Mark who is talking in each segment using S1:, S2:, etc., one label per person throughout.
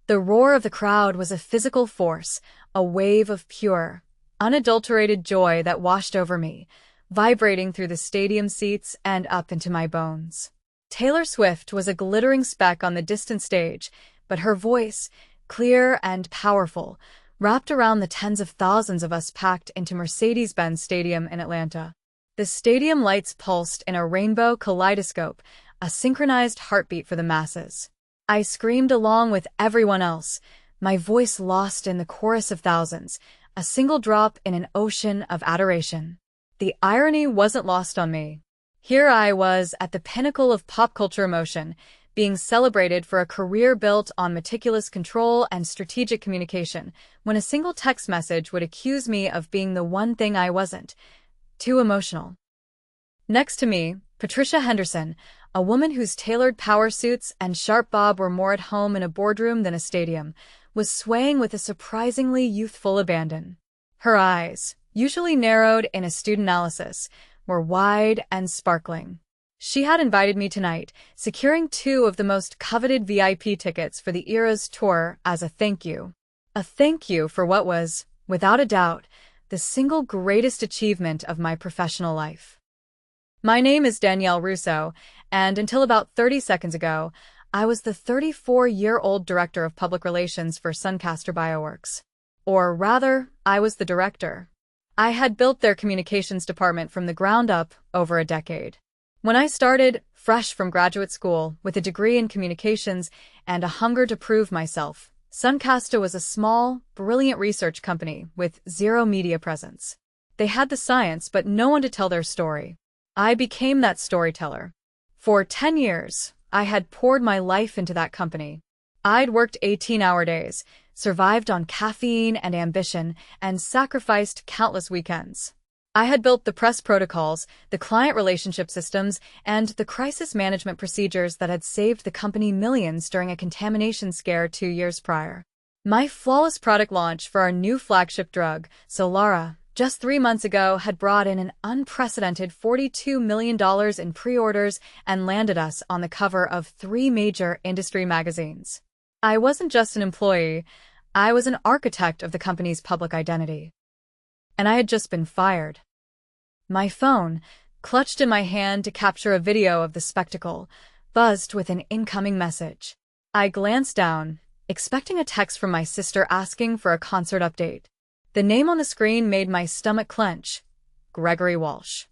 S1: The roar of the crowd was a physical force, a wave of pure, unadulterated joy that washed over me, vibrating through the stadium seats and up into my bones. Taylor Swift was a glittering speck on the distant stage, but her voice, clear and powerful, wrapped around the tens of thousands of us packed into Mercedes-Benz Stadium in Atlanta. The stadium lights pulsed in a rainbow kaleidoscope, a synchronized heartbeat for the masses. I screamed along with everyone else, my voice lost in the chorus of thousands, a single drop in an ocean of adoration. The irony wasn't lost on me. Here I was at the pinnacle of pop culture emotion, being celebrated for a career built on meticulous control and strategic communication, when a single text message would accuse me of being the one thing I wasn't: too emotional. Next to me, Patricia Henderson, a woman whose tailored power suits and sharp bob were more at home in a boardroom than a stadium, was swaying with a surprisingly youthful abandon. Her eyes, usually narrowed in astute analysis, were wide and sparkling. She had invited me tonight, securing 2 of the most coveted VIP tickets for the Eras tour as a thank you. A thank you for what was, without a doubt, the single greatest achievement of my professional life. My name is Danielle Russo, and until about 30 seconds ago, I was the 34-year-old director of public relations for Suncaster Bioworks. Or rather, I was the director. I had built their communications department from the ground up over a decade. When I started, fresh from graduate school, with a degree in communications and a hunger to prove myself, Suncaster was a small, brilliant research company with zero media presence. They had the science but no one to tell their story. I became that storyteller. For 10 years, I had poured my life into that company. I'd worked 18-hour days, survived on caffeine and ambition, and sacrificed countless weekends. I had built the press protocols, the client relationship systems, and the crisis management procedures that had saved the company millions during a contamination scare 2 years prior. My flawless product launch for our new flagship drug, Solara, just 3 months ago had brought in an unprecedented $42 million in pre-orders and landed us on the cover of 3 major industry magazines. I wasn't just an employee, I was an architect of the company's public identity. And I had just been fired. My phone, clutched in my hand to capture a video of the spectacle, buzzed with an incoming message. I glanced down, expecting a text from my sister asking for a concert update. The name on the screen made my stomach clench: Gregory Walsh.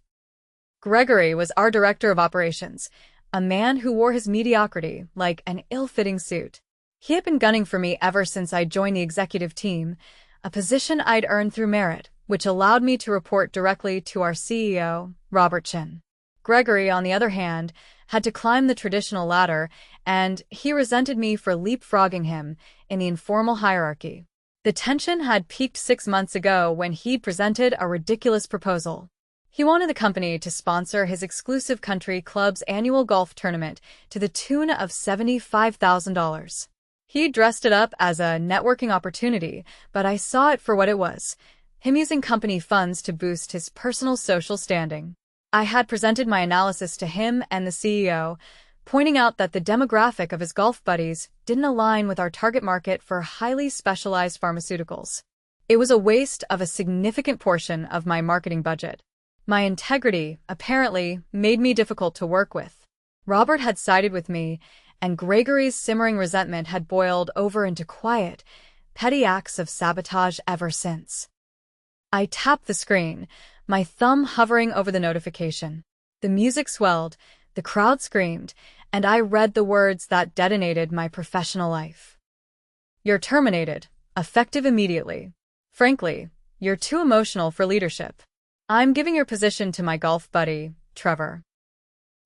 S1: Gregory was our director of operations, a man who wore his mediocrity like an ill-fitting suit. He had been gunning for me ever since I joined the executive team, a position I'd earned through merit, which allowed me to report directly to our CEO, Robert Chin. Gregory, on the other hand, had to climb the traditional ladder, and he resented me for leapfrogging him in the informal hierarchy. The tension had peaked 6 months ago when he presented a ridiculous proposal. He wanted the company to sponsor his exclusive country club's annual golf tournament to the tune of $75,000. He dressed it up as a networking opportunity, but I saw it for what it was: him using company funds to boost his personal social standing. I had presented my analysis to him and the CEO, pointing out that the demographic of his golf buddies didn't align with our target market for highly specialized pharmaceuticals. It was a waste of a significant portion of my marketing budget. My integrity, apparently, made me difficult to work with. Robert had sided with me, and Gregory's simmering resentment had boiled over into quiet, petty acts of sabotage ever since. I tapped the screen, my thumb hovering over the notification. The music swelled, the crowd screamed, and I read the words that detonated my professional life. You're terminated, effective immediately. Frankly, you're too emotional for leadership. I'm giving your position to my golf buddy, Trevor.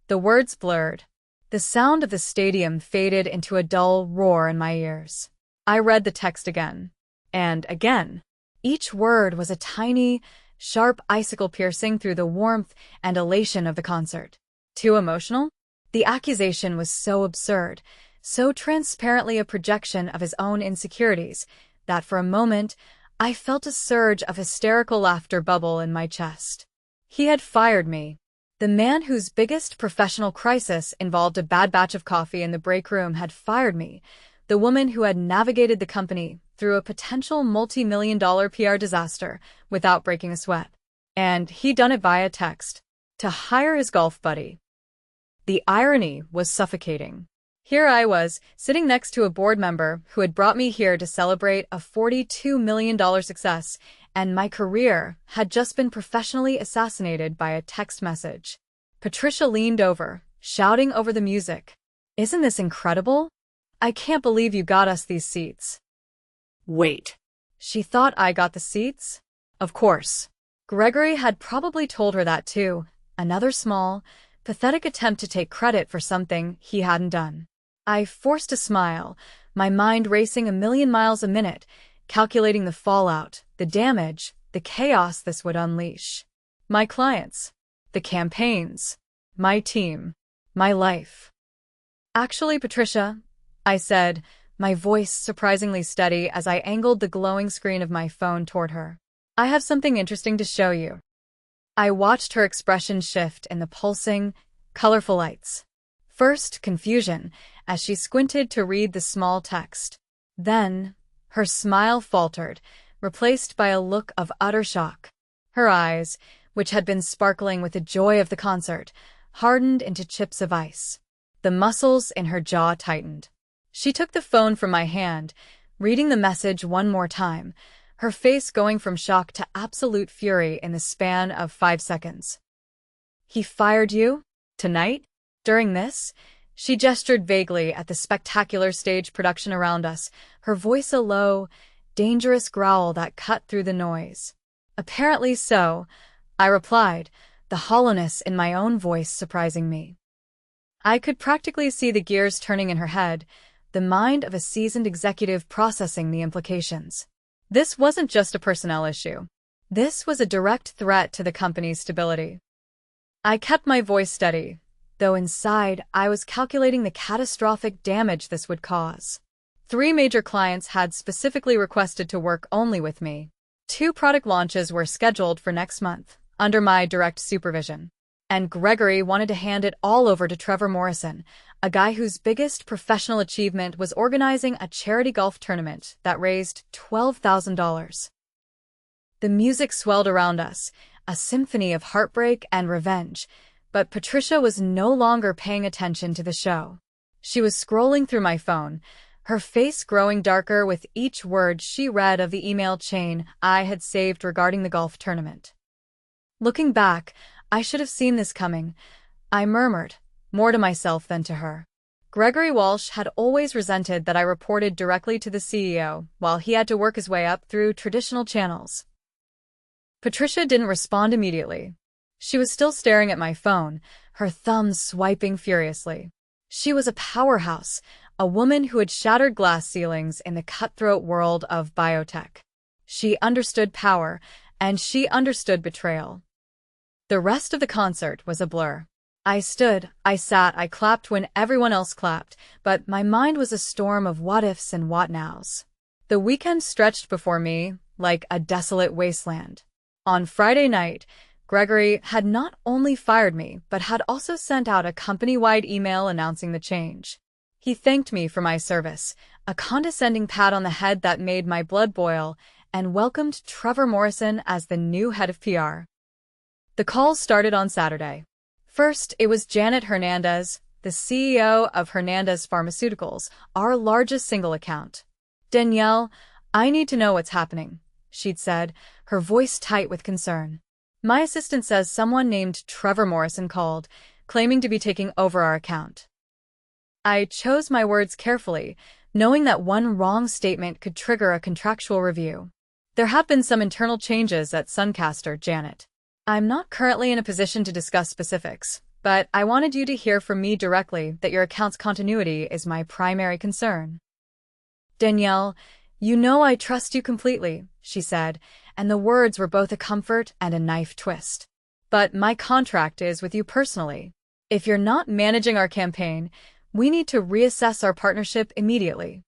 S1: The words blurred. The sound of the stadium faded into a dull roar in my ears. I read the text again. And again. Each word was a tiny, sharp icicle piercing through the warmth and elation of the concert. Too emotional? The accusation was so absurd, so transparently a projection of his own insecurities, that for a moment I felt a surge of hysterical laughter bubble in my chest. He had fired me. The man whose biggest professional crisis involved a bad batch of coffee in the break room had fired me, the woman who had navigated the company through a potential multi-million-dollar PR disaster without breaking a sweat. And he'd done it via text, to hire his golf buddy. The irony was suffocating. Here I was, sitting next to a board member who had brought me here to celebrate a $42 million success, and my career had just been professionally assassinated by a text message. Patricia leaned over, shouting over the music. "Isn't this incredible? I can't believe you got us these seats."
S2: Wait.
S1: She thought I got the seats? Of course. Gregory had probably told her that too. Another small, pathetic attempt to take credit for something he hadn't done. I forced a smile, my mind racing a million miles a minute, calculating the fallout, the damage, the chaos this would unleash. My clients, the campaigns, my team, my life. "Actually, Patricia," I said, my voice surprisingly steady as I angled the glowing screen of my phone toward her. "I have something interesting to show you." I watched her expression shift in the pulsing, colorful lights. First, confusion, as she squinted to read the small text. Then, her smile faltered, replaced by a look of utter shock. Her eyes, which had been sparkling with the joy of the concert, hardened into chips of ice. The muscles in her jaw tightened. She took the phone from my hand, reading the message one more time, her face going from shock to absolute fury in the span of 5 seconds. "He fired you? Tonight? During this?" She gestured vaguely at the spectacular stage production around us, her voice a low, dangerous growl that cut through the noise. "Apparently so," I replied, the hollowness in my own voice surprising me. I could practically see the gears turning in her head, the mind of a seasoned executive processing the implications. This wasn't just a personnel issue. This was a direct threat to the company's stability. I kept my voice steady, though inside I was calculating the catastrophic damage this would cause. 3 major clients had specifically requested to work only with me. 2 product launches were scheduled for next month, under my direct supervision. And Gregory wanted to hand it all over to Trevor Morrison, a guy whose biggest professional achievement was organizing a charity golf tournament that raised $12,000. The music swelled around us, a symphony of heartbreak and revenge, but Patricia was no longer paying attention to the show. She was scrolling through my phone, her face growing darker with each word she read of the email chain I had saved regarding the golf tournament. Looking back, I should have seen this coming, I murmured, more to myself than to her. Gregory Walsh had always resented that I reported directly to the CEO, while he had to work his way up through traditional channels. Patricia didn't respond immediately. She was still staring at my phone, her thumbs swiping furiously. She was a powerhouse, a woman who had shattered glass ceilings in the cutthroat world of biotech. She understood power, and she understood betrayal. The rest of the concert was a blur. I stood, I sat, I clapped when everyone else clapped, but my mind was a storm of what-ifs and what-nows. The weekend stretched before me like a desolate wasteland. On Friday night, Gregory had not only fired me, but had also sent out a company-wide email announcing the change. He thanked me for my service, a condescending pat on the head that made my blood boil, and welcomed Trevor Morrison as the new head of PR. The calls started on Saturday. First, it was Janet Hernandez, the CEO of Hernandez Pharmaceuticals, our largest single account. "Danielle, I need to know what's happening," she'd said, her voice tight with concern. "My assistant says someone named Trevor Morrison called, claiming to be taking over our account." I chose my words carefully, knowing that one wrong statement could trigger a contractual review. "There have been some internal changes at Suncaster, Janet. I'm not currently in a position to discuss specifics, but I wanted you to hear from me directly that your account's continuity is my primary concern." "Danielle, you know I trust you completely," she said, and the words were both a comfort and a knife twist. "But my contract is with you personally. If you're not managing our campaign, we need to reassess our partnership immediately."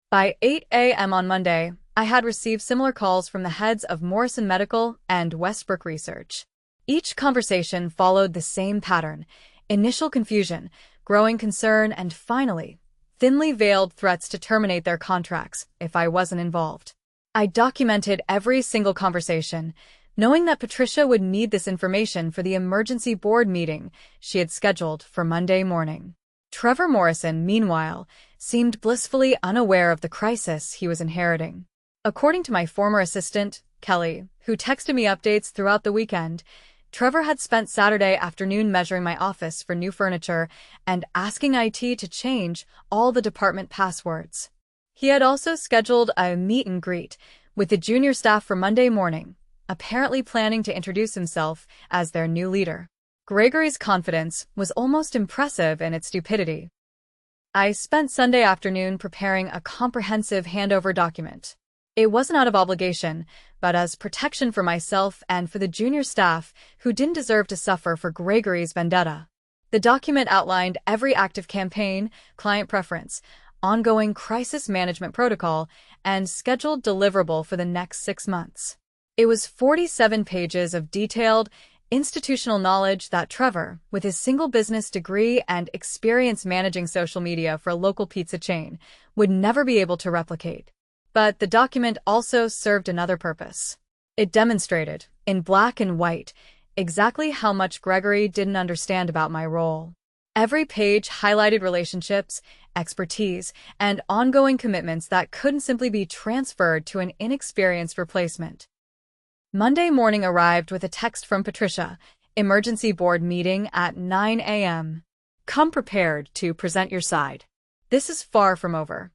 S1: By 8 a.m. on Monday, I had received similar calls from the heads of Morrison Medical and Westbrook Research. Each conversation followed the same pattern: initial confusion, growing concern, and finally, thinly veiled threats to terminate their contracts if I wasn't involved. I documented every single conversation, knowing that Patricia would need this information for the emergency board meeting she had scheduled for Monday morning. Trevor Morrison, meanwhile, seemed blissfully unaware of the crisis he was inheriting. According to my former assistant, Kelly, who texted me updates throughout the weekend, Trevor had spent Saturday afternoon measuring my office for new furniture and asking IT to change all the department passwords. He had also scheduled a meet and greet with the junior staff for Monday morning, apparently planning to introduce himself as their new leader. Gregory's confidence was almost impressive in its stupidity. I spent Sunday afternoon preparing a comprehensive handover document. It wasn't out of obligation, but as protection for myself and for the junior staff who didn't deserve to suffer for Gregory's vendetta. The document outlined every active campaign, client preference, ongoing crisis management protocol, and scheduled deliverable for the next 6 months. It was 47 pages of detailed, institutional knowledge that Trevor, with his single business degree and experience managing social media for a local pizza chain, would never be able to replicate. But the document also served another purpose. It demonstrated, in black and white, exactly how much Gregory didn't understand about my role. Every page highlighted relationships, expertise, and ongoing commitments that couldn't simply be transferred to an inexperienced replacement. Monday morning arrived with a text from Patricia, emergency board meeting at 9 a.m. Come prepared to present your side. This is far from over.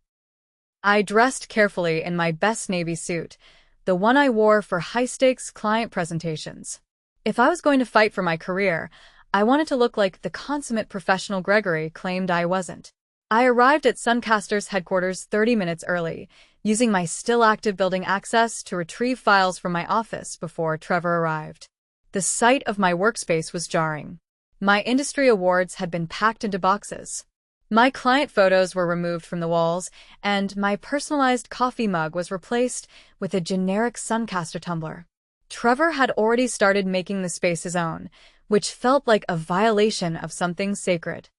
S1: I dressed carefully in my best navy suit, the one I wore for high-stakes client presentations. If I was going to fight for my career, I wanted to look like the consummate professional Gregory claimed I wasn't. I arrived at Suncaster's headquarters 30 minutes early, using my still-active building access to retrieve files from my office before Trevor arrived. The sight of my workspace was jarring. My industry awards had been packed into boxes. My client photos were removed from the walls, and my personalized coffee mug was replaced with a generic Suncaster tumbler. Trevor had already started making the space his own, which felt like a violation of something sacred.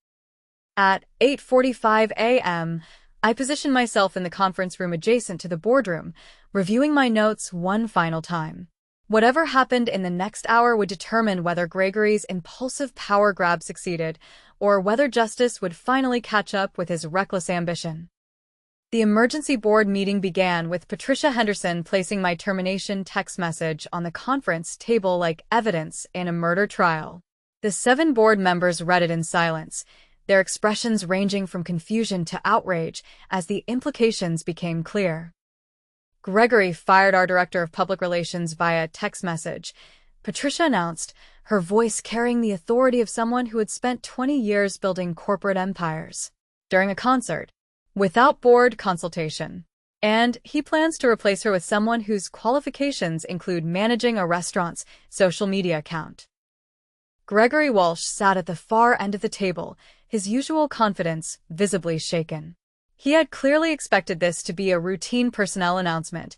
S1: At 8:45 a.m., I positioned myself in the conference room adjacent to the boardroom, reviewing my notes one final time. Whatever happened in the next hour would determine whether Gregory's impulsive power grab succeeded, or whether justice would finally catch up with his reckless ambition. The emergency board meeting began with Patricia Henderson placing my termination text message on the conference table like evidence in a murder trial. The 7 board members read it in silence, their expressions ranging from confusion to outrage as the implications became clear. Gregory fired our director of public relations via text message, Patricia announced, her voice carrying the authority of someone who had spent 20 years building corporate empires. During a concert, without board consultation. And he plans to replace her with someone whose qualifications include managing a restaurant's social media account. Gregory Walsh sat at the far end of the table, his usual confidence visibly shaken. He had clearly expected this to be a routine personnel announcement,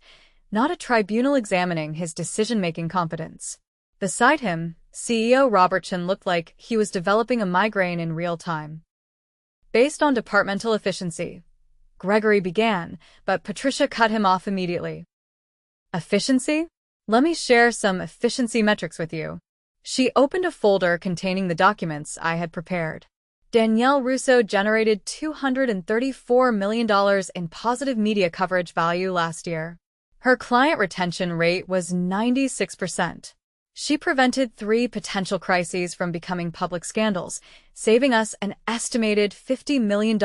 S1: not a tribunal examining his decision-making competence. Beside him, CEO Robertson looked like he was developing a migraine in real time. Based on departmental efficiency, Gregory began, but Patricia cut him off immediately. Efficiency? Let me share some efficiency metrics with you. She opened a folder containing the documents I had prepared. Danielle Russo generated $234 million in positive media coverage value last year. Her client retention rate was 96%. She prevented 3 potential crises from becoming public scandals, saving us an estimated $50 million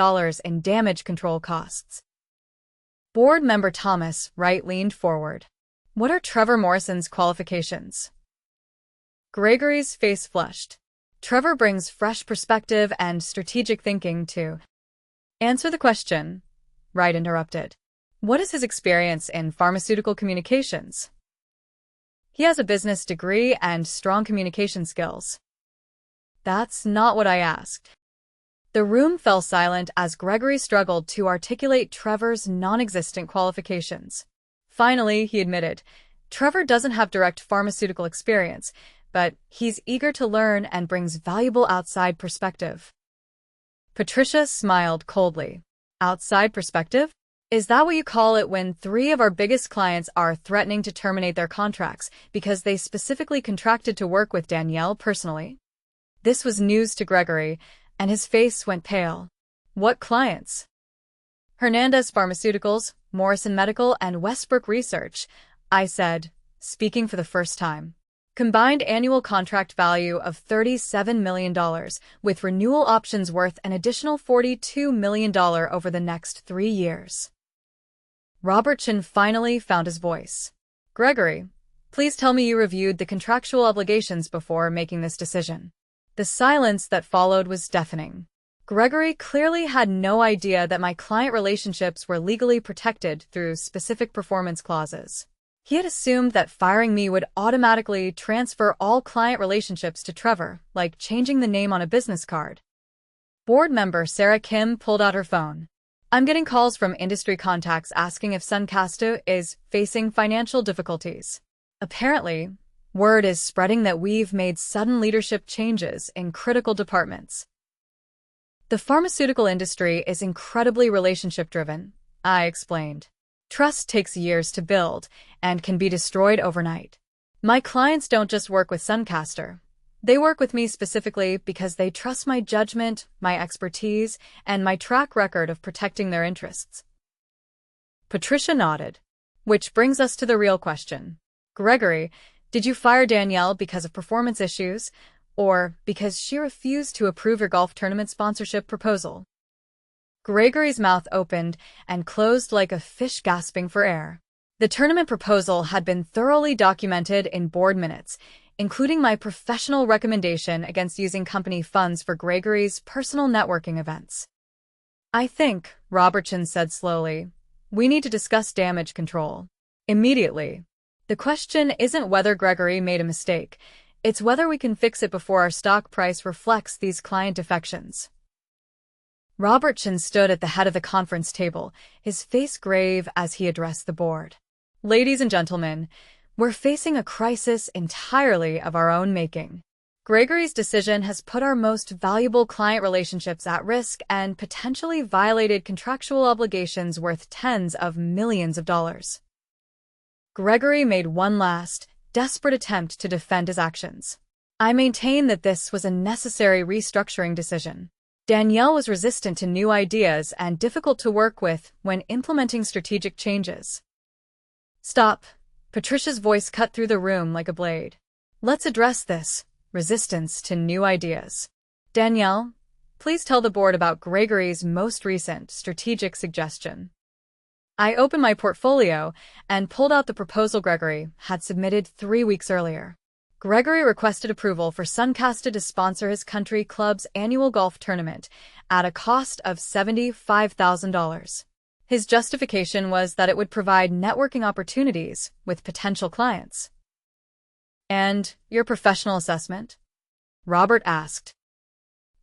S1: in damage control costs. Board member Thomas Wright leaned forward. What are Trevor Morrison's qualifications? Gregory's face flushed. Trevor brings fresh perspective and strategic thinking to answer the question, Wright interrupted. What is his experience in pharmaceutical communications? He has a business degree and strong communication skills. That's not what I asked. The room fell silent as Gregory struggled to articulate Trevor's non-existent qualifications. Finally, he admitted, Trevor doesn't have direct pharmaceutical experience, but he's eager to learn and brings valuable outside perspective. Patricia smiled coldly. Outside perspective? Is that what you call it when three of our biggest clients are threatening to terminate their contracts because they specifically contracted to work with Danielle personally? This was news to Gregory, and his face went pale. What clients? Hernandez Pharmaceuticals, Morrison Medical, and Westbrook Research, I said, speaking for the first time. Combined annual contract value of $37 million, with renewal options worth an additional $42 million over the next 3 years. Robertson finally found his voice. Gregory, please tell me you reviewed the contractual obligations before making this decision. The silence that followed was deafening. Gregory clearly had no idea that my client relationships were legally protected through specific performance clauses. He had assumed that firing me would automatically transfer all client relationships to Trevor, like changing the name on a business card. Board member Sarah Kim pulled out her phone. I'm getting calls from industry contacts asking if Suncasto is facing financial difficulties. Apparently, word is spreading that we've made sudden leadership changes in critical departments. The pharmaceutical industry is incredibly relationship-driven, I explained. Trust takes years to build and can be destroyed overnight. My clients don't just work with Suncaster. They work with me specifically because they trust my judgment, my expertise, and my track record of protecting their interests. Patricia nodded. Which brings us to the real question. Gregory, did you fire Danielle because of performance issues, or because she refused to approve your golf tournament sponsorship proposal? Gregory's mouth opened and closed like a fish gasping for air. The tournament proposal had been thoroughly documented in board minutes, including my professional recommendation against using company funds for Gregory's personal networking events. I think, Robertson said slowly, we need to discuss damage control. Immediately. The question isn't whether Gregory made a mistake, it's whether we can fix it before our stock price reflects these client defections. Robertson stood at the head of the conference table, his face grave as he addressed the board. Ladies and gentlemen, we're facing a crisis entirely of our own making. Gregory's decision has put our most valuable client relationships at risk and potentially violated contractual obligations worth tens of millions of dollars. Gregory made one last, desperate attempt to defend his actions. I maintain that this was a necessary restructuring decision. Danielle was resistant to new ideas and difficult to work with when implementing strategic changes. Stop. Patricia's voice cut through the room like a blade. Let's address this resistance to new ideas. Danielle, please tell the board about Gregory's most recent strategic suggestion. I opened my portfolio and pulled out the proposal Gregory had submitted 3 weeks earlier. Gregory requested approval for Suncaster to sponsor his country club's annual golf tournament at a cost of $75,000. His justification was that it would provide networking opportunities with potential clients. And your professional assessment? Robert asked.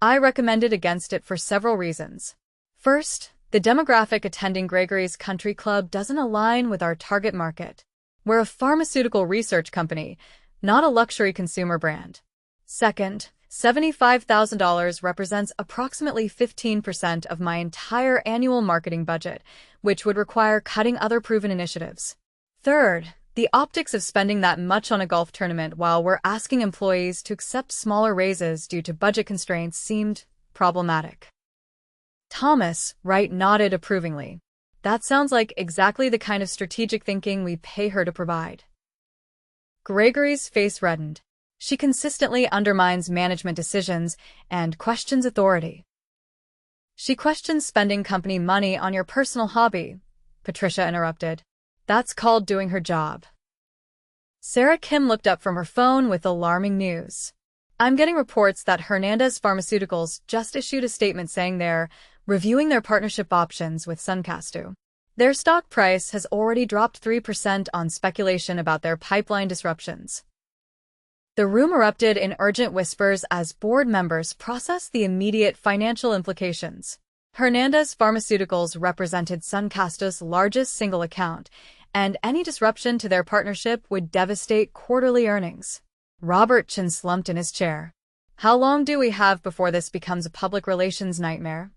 S1: I recommended against it for several reasons. First, the demographic attending Gregory's country club doesn't align with our target market. We're a pharmaceutical research company, not a luxury consumer brand. Second, $75,000 represents approximately 15% of my entire annual marketing budget, which would require cutting other proven initiatives. Third, the optics of spending that much on a golf tournament while we're asking employees to accept smaller raises due to budget constraints seemed problematic. Thomas Wright nodded approvingly. That sounds like exactly the kind of strategic thinking we pay her to provide. Gregory's face reddened. She consistently undermines management decisions and questions authority. She questions spending company money on your personal hobby, Patricia interrupted. That's called doing her job. Sarah Kim looked up from her phone with alarming news. I'm getting reports that Hernandez Pharmaceuticals just issued a statement saying they're reviewing their partnership options with Suncasto. Their stock price has already dropped 3% on speculation about their pipeline disruptions. The room erupted in urgent whispers as board members processed the immediate financial implications. Hernandez Pharmaceuticals represented Suncasto's largest single account, and any disruption to their partnership would devastate quarterly earnings. Robertson slumped in his chair. How long do we have before this becomes a public relations nightmare?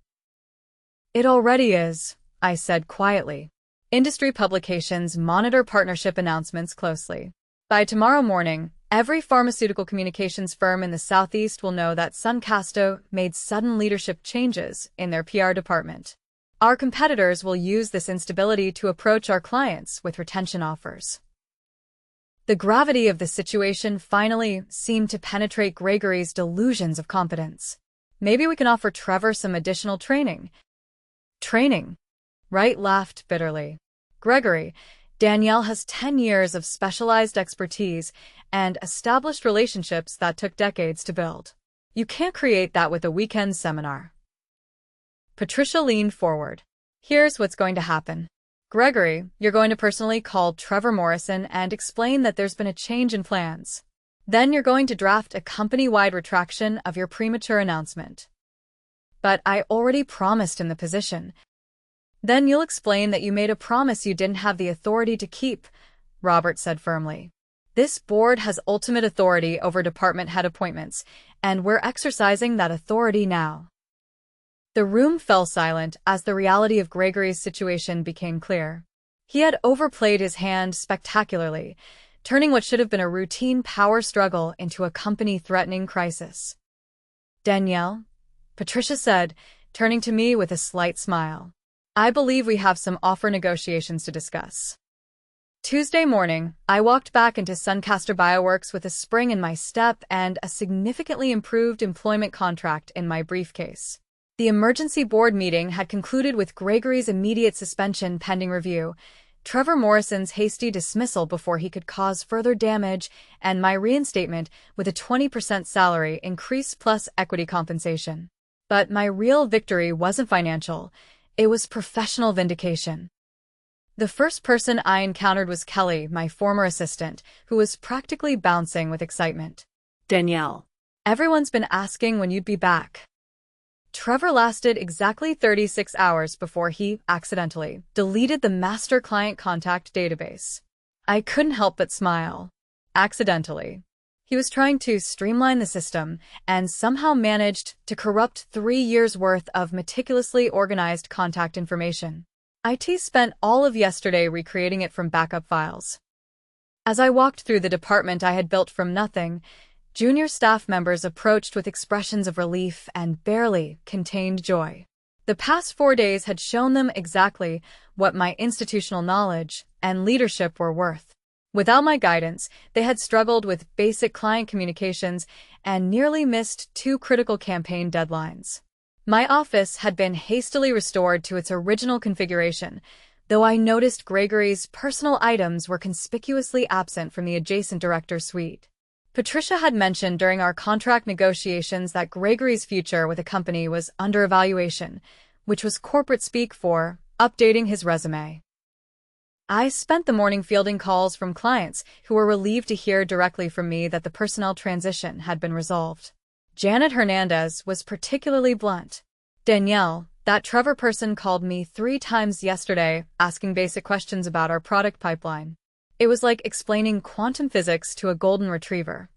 S1: It already is, I said quietly. Industry publications monitor partnership announcements closely. By tomorrow morning, every pharmaceutical communications firm in the Southeast will know that Suncasto made sudden leadership changes in their PR department. Our competitors will use this instability to approach our clients with retention offers. The gravity of the situation finally seemed to penetrate Gregory's delusions of competence. Maybe we can offer Trevor some additional training. Training? Wright laughed bitterly. Gregory, Danielle has 10 years of specialized expertise and established relationships that took decades to build. You can't create that with a weekend seminar. Patricia leaned forward. Here's what's going to happen. Gregory, you're going to personally call Trevor Morrison and explain that there's been a change in plans. Then you're going to draft a company-wide retraction of your premature announcement. But I already promised him the position. Then you'll explain that you made a promise you didn't have the authority to keep, Robert said firmly. This board has ultimate authority over department head appointments, and we're exercising that authority now. The room fell silent as the reality of Gregory's situation became clear. He had overplayed his hand spectacularly, turning what should have been a routine power struggle into a company-threatening crisis. Danielle, Patricia said, turning to me with a slight smile. I believe we have some offer negotiations to discuss. Tuesday morning, I walked back into Suncaster Bioworks with a spring in my step and a significantly improved employment contract in my briefcase. The emergency board meeting had concluded with Gregory's immediate suspension pending review, Trevor Morrison's hasty dismissal before he could cause further damage, and my reinstatement with a 20% salary increase plus equity compensation. But my real victory wasn't financial, it was professional vindication. The first person I encountered was Kelly, my former assistant, who was practically bouncing with excitement.
S2: Danielle.
S1: Everyone's been asking when you'd be back. Trevor lasted exactly 36 hours before he, accidentally, deleted the master client contact database. I couldn't help but smile. Accidentally. He was trying to streamline the system and somehow managed to corrupt 3 years' worth of meticulously organized contact information. IT spent all of yesterday recreating it from backup files. As I walked through the department I had built from nothing, junior staff members approached with expressions of relief and barely contained joy. The past 4 days had shown them exactly what my institutional knowledge and leadership were worth. Without my guidance, they had struggled with basic client communications and nearly missed 2 critical campaign deadlines. My office had been hastily restored to its original configuration, though I noticed Gregory's personal items were conspicuously absent from the adjacent director's suite. Patricia had mentioned during our contract negotiations that Gregory's future with the company was under evaluation, which was corporate speak for updating his resume. I spent the morning fielding calls from clients who were relieved to hear directly from me that the personnel transition had been resolved. Janet Hernandez was particularly blunt. Danielle, that Trevor person called me 3 times yesterday asking basic questions about our product pipeline. It was like explaining quantum physics to a golden retriever.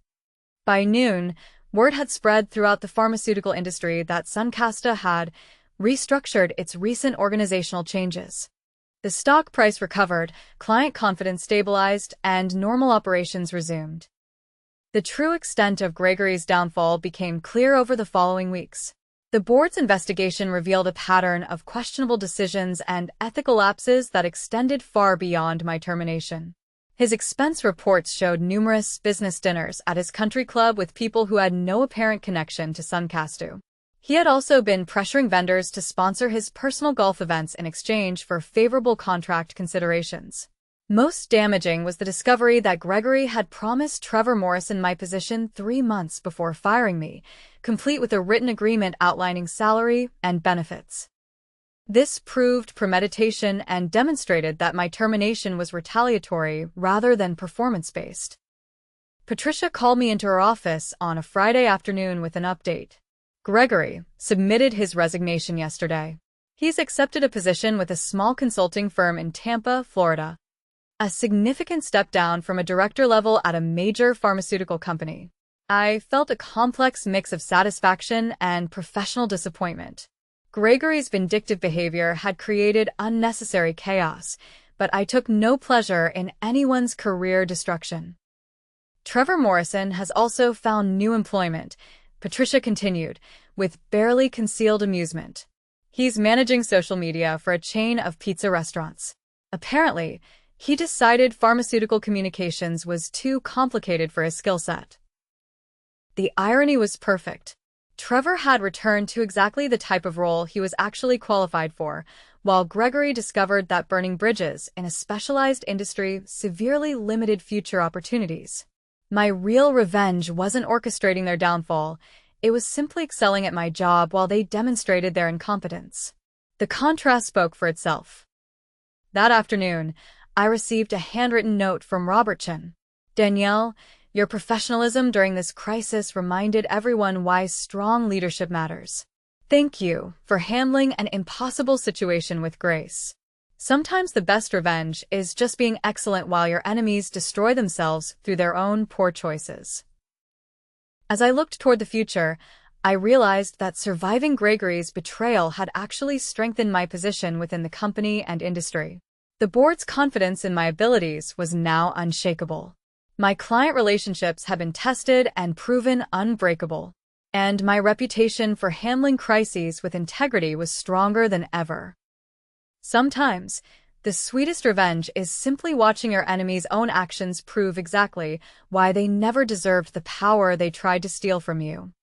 S1: By noon, word had spread throughout the pharmaceutical industry that Suncasto had restructured its recent organizational changes. The stock price recovered, client confidence stabilized, and normal operations resumed. The true extent of Gregory's downfall became clear over the following weeks. The board's investigation revealed a pattern of questionable decisions and ethical lapses that extended far beyond my termination. His expense reports showed numerous business dinners at his country club with people who had no apparent connection to Suncasto. He had also been pressuring vendors to sponsor his personal golf events in exchange for favorable contract considerations. Most damaging was the discovery that Gregory had promised Trevor Morrison my position 3 months before firing me, complete with a written agreement outlining salary and benefits. This proved premeditation and demonstrated that my termination was retaliatory rather than performance-based. Patricia called me into her office on a Friday afternoon with an update. Gregory submitted his resignation yesterday. He's accepted a position with a small consulting firm in Tampa, Florida. A significant step down from a director level at a major pharmaceutical company. I felt a complex mix of satisfaction and professional disappointment. Gregory's vindictive behavior had created unnecessary chaos, but I took no pleasure in anyone's career destruction. Trevor Morrison has also found new employment, Patricia continued, with barely concealed amusement. He's managing social media for a chain of pizza restaurants. Apparently, he decided pharmaceutical communications was too complicated for his skill set. The irony was perfect. Trevor had returned to exactly the type of role he was actually qualified for, while Gregory discovered that burning bridges in a specialized industry severely limited future opportunities. My real revenge wasn't orchestrating their downfall, it was simply excelling at my job while they demonstrated their incompetence. The contrast spoke for itself. That afternoon, I received a handwritten note from Robertson. Danielle, your professionalism during this crisis reminded everyone why strong leadership matters. Thank you for handling an impossible situation with grace. Sometimes the best revenge is just being excellent while your enemies destroy themselves through their own poor choices. As I looked toward the future, I realized that surviving Gregory's betrayal had actually strengthened my position within the company and industry. The board's confidence in my abilities was now unshakable. My client relationships had been tested and proven unbreakable, and my reputation for handling crises with integrity was stronger than ever. Sometimes, the sweetest revenge is simply watching your enemy's own actions prove exactly why they never deserved the power they tried to steal from you.